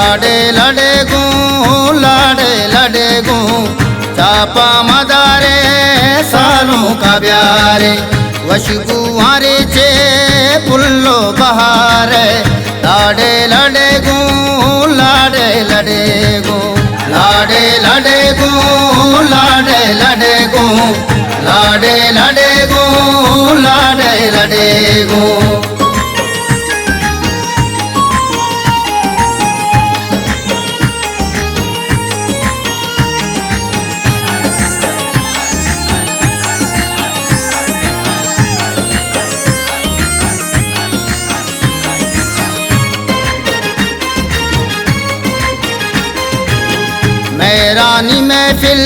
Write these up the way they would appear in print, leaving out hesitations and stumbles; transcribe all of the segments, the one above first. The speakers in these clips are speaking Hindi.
लाडे लड़े गूं लाडे लड़े गूं चापा मदारे सालों का ब्यारे वशगुआरे चे पुल्लो बहारे लाडे लड़े गूं लाडे लड़े गूं लाडे लड़े गूं लाडे लड़े गूं लाडे लड़े गूं लाडे लड़े गूं। रानी महफिल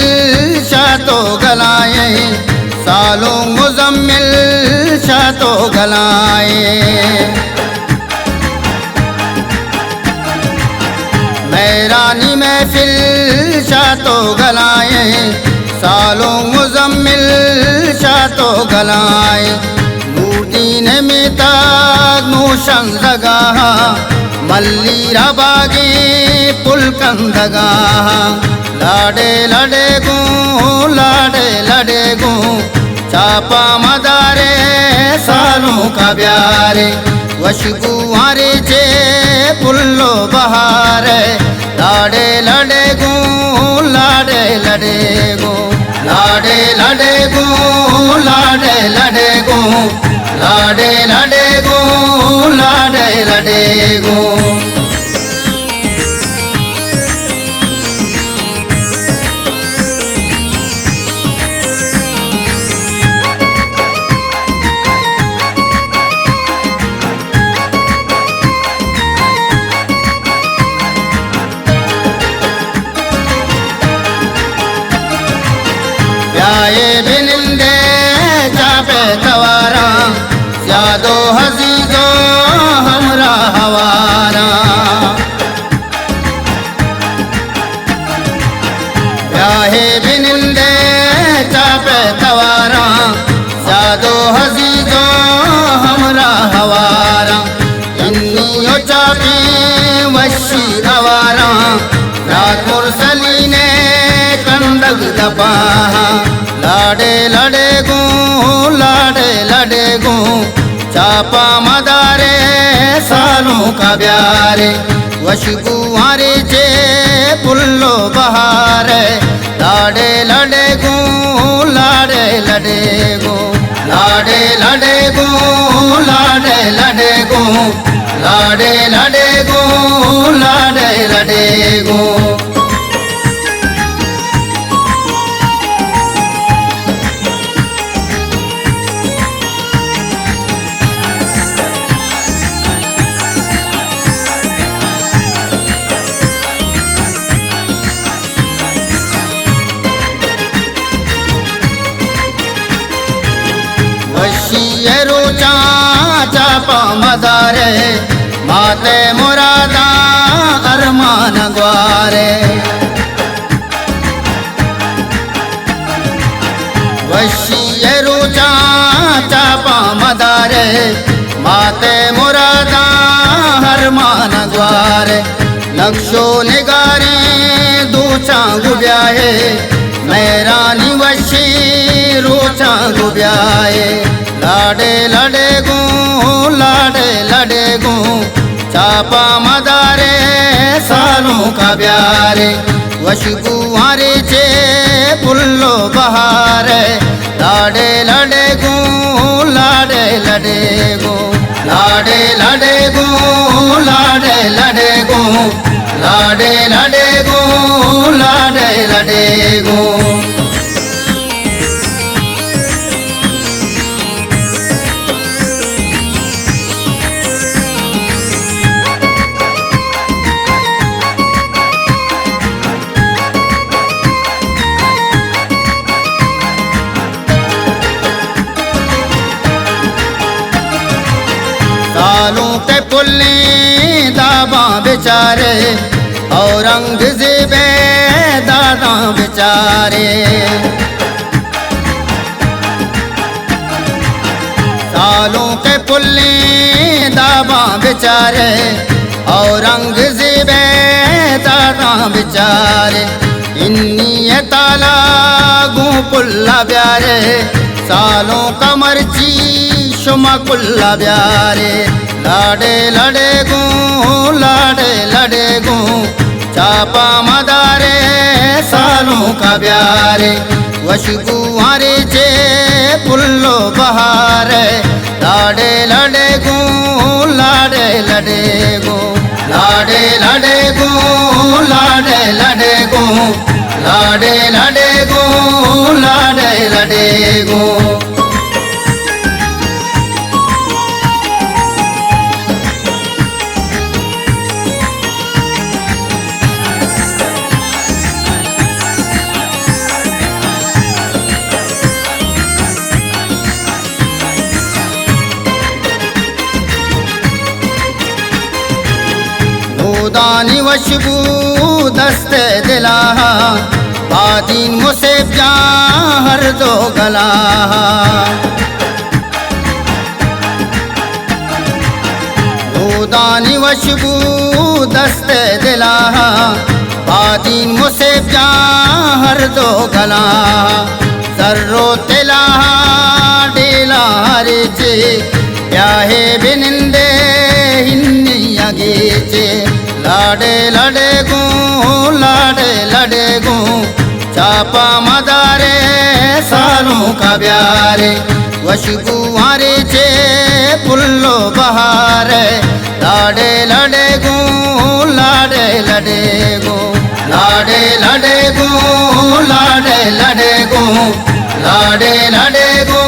शातो गलाए सालों मुजम्मिल शातो गलाए मैं रानी महफिल शातो गलाए सालों मुजम्मिल शातो गलाए नूरदीन में ताज नूशन दगा मल्ली रबागे पुलकंदगा लाडे लड़े गूं लाडे लड़े गूं चापा मदारे सालों का ब्यारे वशगुआरे चे पुल्लो बहारे लाडे लड़े गूं लाडे लड़े गूं लाडे लड़े गूं लाडे लड़े गूं लाडे लड़े गूं लाडे लड़े गूं। ब्याहे बिनिंदे चापे तवारा यादो हजीजो हमरा हवारा ब्याहे बिनिंदे चापे तवारा यादो हजीजो हमरा हवारा इन्नियो चापी वशी अवारा रात मुरसली ने कंदग दबा लाडे लड़े गूं लाडे लड़े गूं चापा मदारे सालों का ब्यारे वशगुआरे चे पुल्लो बहारे लाडे लड़े गूं लाडे लड़े गूं लाडे लड़े गूं लाडे लड़े गूं लाडे लड़े गूं लाडे लड़े गूं। वशियरो चापा मदारे माते मुरादा अरमान ग्वारे वशियरो चापा मदारे माते मुरादा अरमान ग्वारे नक्शो निगारे दूचा गुब्याए मेरा निवशी रोचा गुब्याए लाडे लड़े गूं लाडे लड़े गूं चापा मदारे सालों का ब्यारे वशगुआरे चे पुल्लो बहारे लाडे लड़े गूं लाडे लड़े गूं लाडे लड़े गूं लाडे लड़े गूं लाडे लड़े गूं लाडे लड़े गूं। सालों के पुल्ले दाबा बेचारे औरंगज़ेब दादा बेचारे सालों के पुल्ले दाबा बेचारे औरंगज़ेब दादा बेचारे इन्नी ताला गू पुल्ला ब्यारे सालों कमरची शुमा कुल्ला ब्यारे लाडे लड़े गू लाडे लड़े गू चापा मदारे सालों का ब्यारे वशगुआरे चे पुल्लो बहारे लाडे लड़े गू लाडे लड़े गू लाडे लड़े गू लाडे लड़े गू लाडे लड़े गू लाडे लड़े गू दानी वशबू दस्ते दिला बादीन मुसेब जा हर दो गला दानी वशबू दस्ते दिला बादीन मुसेब जा हर दो गला सर्रो तिला डेला हरे चे ब्याहे बिनिंदे हिन्नी आगे चे लाडे लड़े गू लाडे लड़े गू चापा मदारे सालों का ब्यारे वशगुआरे चे पुल्लो बहारे लाडे लड़े गू लाडे लड़े गू लाडे लड़े गू लाडे लड़े गू लाडे लड़े गू